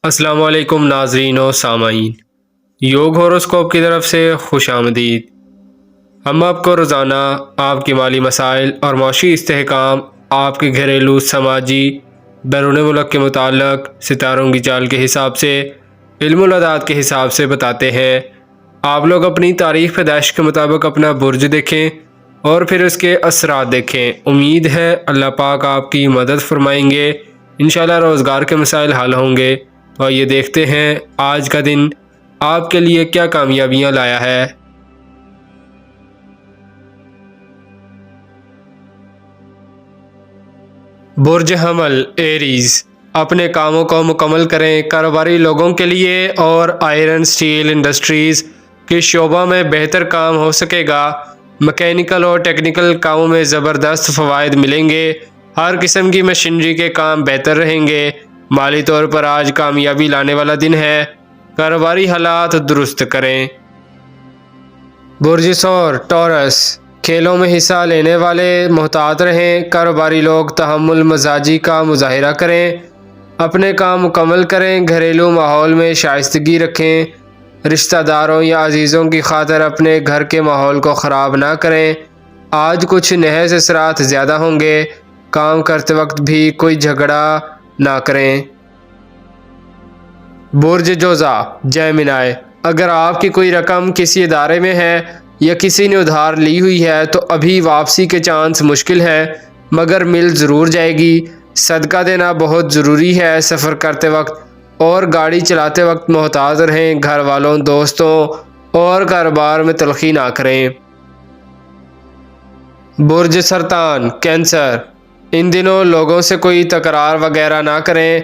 السلام علیکم ناظرین و سامعین، یوگ ہوروسکوپ کی طرف سے خوش آمدید۔ ہم آپ کو روزانہ آپ کی مالی مسائل اور معاشی استحکام، آپ کے گھریلو، سماجی، بیرون ملک کے متعلق ستاروں کی چال کے حساب سے، علم العداد کے حساب سے بتاتے ہیں۔ آپ لوگ اپنی تاریخ پیدائش کے مطابق اپنا برج دیکھیں اور پھر اس کے اثرات دیکھیں۔ امید ہے اللہ پاک آپ کی مدد فرمائیں گے، انشاءاللہ روزگار کے مسائل حل ہوں گے۔ تو آئیے دیکھتے ہیں آج کا دن آپ کے لیے کیا کامیابیاں لایا ہے۔ برج حمل ایریز، اپنے کاموں کو مکمل کریں۔ کاروباری لوگوں کے لیے اور آئرن سٹیل انڈسٹریز کے شعبہ میں بہتر کام ہو سکے گا۔ مکینیکل اور ٹیکنیکل کاموں میں زبردست فوائد ملیں گے۔ ہر قسم کی مشینری کے کام بہتر رہیں گے۔ مالی طور پر آج کامیابی لانے والا دن ہے۔ کاروباری حالات درست کریں۔ برج ثور ٹورس، کھیلوں میں حصہ لینے والے محتاط رہیں۔ کاروباری لوگ تحمل مزاجی کا مظاہرہ کریں، اپنے کام مکمل کریں۔ گھریلو ماحول میں شائستگی رکھیں۔ رشتہ داروں یا عزیزوں کی خاطر اپنے گھر کے ماحول کو خراب نہ کریں۔ آج کچھ نحس اثرات زیادہ ہوں گے۔ کام کرتے وقت بھی کوئی جھگڑا نہ کریں۔ برج جوزا جیمنائی، اگر آپ کی کوئی رقم کسی ادارے میں ہے یا کسی نے ادھار لی ہوئی ہے تو ابھی واپسی کے چانس مشکل ہیں، مگر مل ضرور جائے گی۔ صدقہ دینا بہت ضروری ہے۔ سفر کرتے وقت اور گاڑی چلاتے وقت محتاط رہیں۔ گھر والوں، دوستوں اور کاروبار میں تلخی نہ کریں۔ برج سرطان کینسر، ان دنوں لوگوں سے کوئی تکرار وغیرہ نہ کریں۔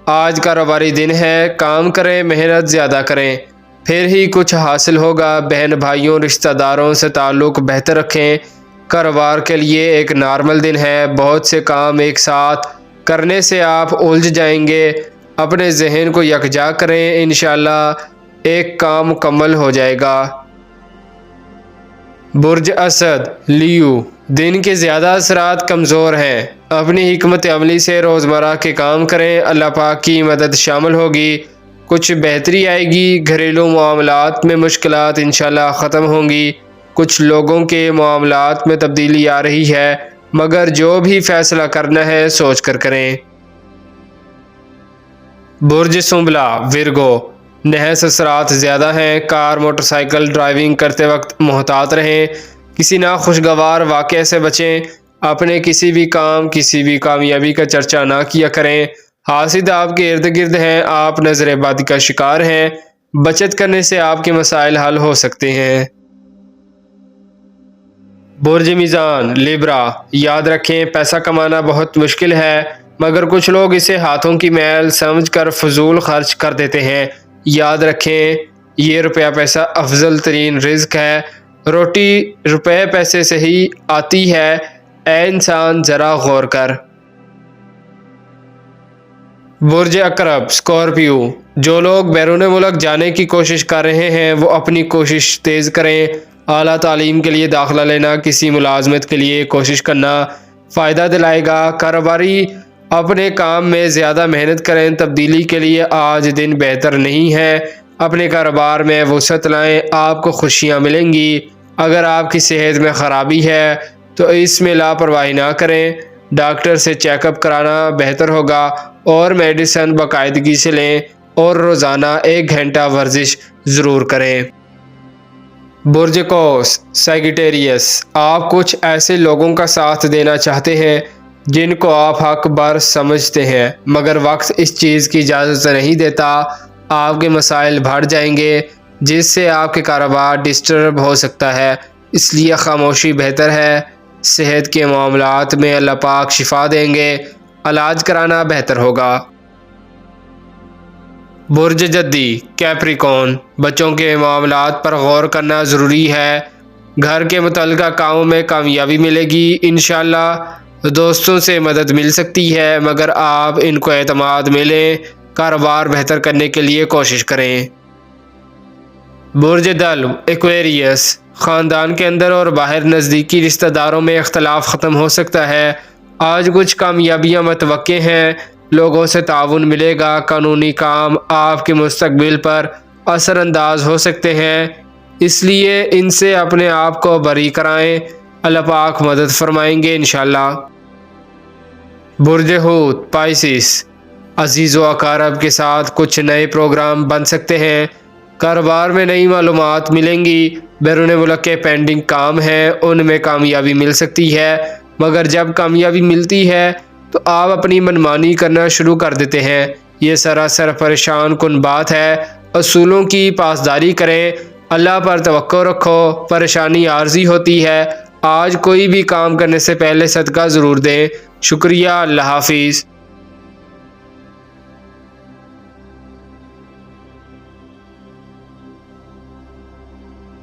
آج کاروباری دن ہے، کام کریں، محنت زیادہ کریں، پھر ہی کچھ حاصل ہوگا۔ بہن بھائیوں، رشتہ داروں سے تعلق بہتر رکھیں۔ کاروبار کے لیے ایک نارمل دن ہے۔ بہت سے کام ایک ساتھ کرنے سے آپ الجھ جائیں گے۔ اپنے ذہن کو یکجا کریں، انشاءاللہ ایک کام مکمل ہو جائے گا۔ برج اسد لیو، دن کے زیادہ اثرات کمزور ہیں۔ اپنی حکمت عملی سے روزمرہ کے کام کریں، اللہ پاک کی مدد شامل ہوگی، کچھ بہتری آئے گی۔ گھریلو معاملات میں مشکلات انشاءاللہ ختم ہوں گی۔ کچھ لوگوں کے معاملات میں تبدیلی آ رہی ہے، مگر جو بھی فیصلہ کرنا ہے سوچ کر کریں۔ برج سنبلا ورگو، نحس اثرات زیادہ ہیں۔ کار موٹر سائیکل ڈرائیونگ کرتے وقت محتاط رہیں۔ کسی ناخوشگوار واقعے سے بچیں۔ اپنے کسی بھی کامیابی کا چرچا نہ کیا کریں۔ حاسد آپ کے ارد گرد ہیں، آپ نظر بد کا شکار ہیں۔ بچت کرنے سے آپ کے مسائل حل ہو سکتے ہیں۔ برج میزان لیبرا، یاد رکھیں پیسہ کمانا بہت مشکل ہے، مگر کچھ لوگ اسے ہاتھوں کی میل سمجھ کر فضول خرچ کر دیتے ہیں۔ یاد رکھیں یہ روپیہ پیسہ افضل ترین رزق ہے۔ روٹی روپے پیسے سے ہی آتی ہے، اے انسان ذرا غور کر۔ برج عقرب اسکارپیو، جو لوگ بیرون ملک جانے کی کوشش کر رہے ہیں وہ اپنی کوشش تیز کریں۔ اعلیٰ تعلیم کے لیے داخلہ لینا، کسی ملازمت کے لیے کوشش کرنا فائدہ دلائے گا۔ کاروباری اپنے کام میں زیادہ محنت کریں۔ تبدیلی کے لیے آج دن بہتر نہیں ہے۔ اپنے کاروبار میں وسعت لائیں، آپ کو خوشیاں ملیں گی۔ اگر آپ کی صحت میں خرابی ہے تو اس میں لاپرواہی نہ کریں، ڈاکٹر سے چیک اپ کرانا بہتر ہوگا اور میڈیسن باقاعدگی سے لیں اور روزانہ 1 گھنٹہ ورزش ضرور کریں۔ برج قوس سیگیٹیریس، آپ کچھ ایسے لوگوں کا ساتھ دینا چاہتے ہیں جن کو آپ حق بر سمجھتے ہیں، مگر وقت اس چیز کی اجازت نہیں دیتا۔ آپ کے مسائل بڑھ جائیں گے جس سے آپ کے کاروبار ڈسٹرب ہو سکتا ہے، اس لیے خاموشی بہتر ہے۔ صحت کے معاملات میں اللہ پاک شفا دیں گے، علاج کرانا بہتر ہوگا۔ برج جدی کیپریکون، بچوں کے معاملات پر غور کرنا ضروری ہے۔ گھر کے متعلقہ کاموں میں کامیابی ملے گی انشاءاللہ۔ دوستوں سے مدد مل سکتی ہے، مگر آپ ان کو اعتماد میں لیں۔ کاروبار بہتر کرنے کے لیے کوشش کریں۔ برج دلو ایکویریس، خاندان کے اندر اور باہر نزدیکی رشتہ داروں میں اختلاف ختم ہو سکتا ہے۔ آج کچھ کامیابیاں متوقع ہیں۔ لوگوں سے تعاون ملے گا، قانونی کام آپ کے مستقبل پر اثر انداز ہو سکتے ہیں، اس لیے ان سے اپنے آپ کو بری کرائیں، اللہ پاک مدد فرمائیں گے انشاءاللہ۔ برج حوت پائسس، عزیز و اقارب کے ساتھ کچھ نئے پروگرام بن سکتے ہیں، کاروبار میں نئی معلومات ملیں گی، بیرون ملک کے پینڈنگ کام ہیں ان میں کامیابی مل سکتی ہے، مگر جب کامیابی ملتی ہے تو آپ اپنی منمانی کرنا شروع کر دیتے ہیں، یہ سراسر پریشان کن بات ہے، اصولوں کی پاسداری کریں، اللہ پر توقع رکھو، پریشانی عارضی ہوتی ہے، آج کوئی بھی کام کرنے سے پہلے صدقہ ضرور دیں، شکریہ، اللہ حافظ۔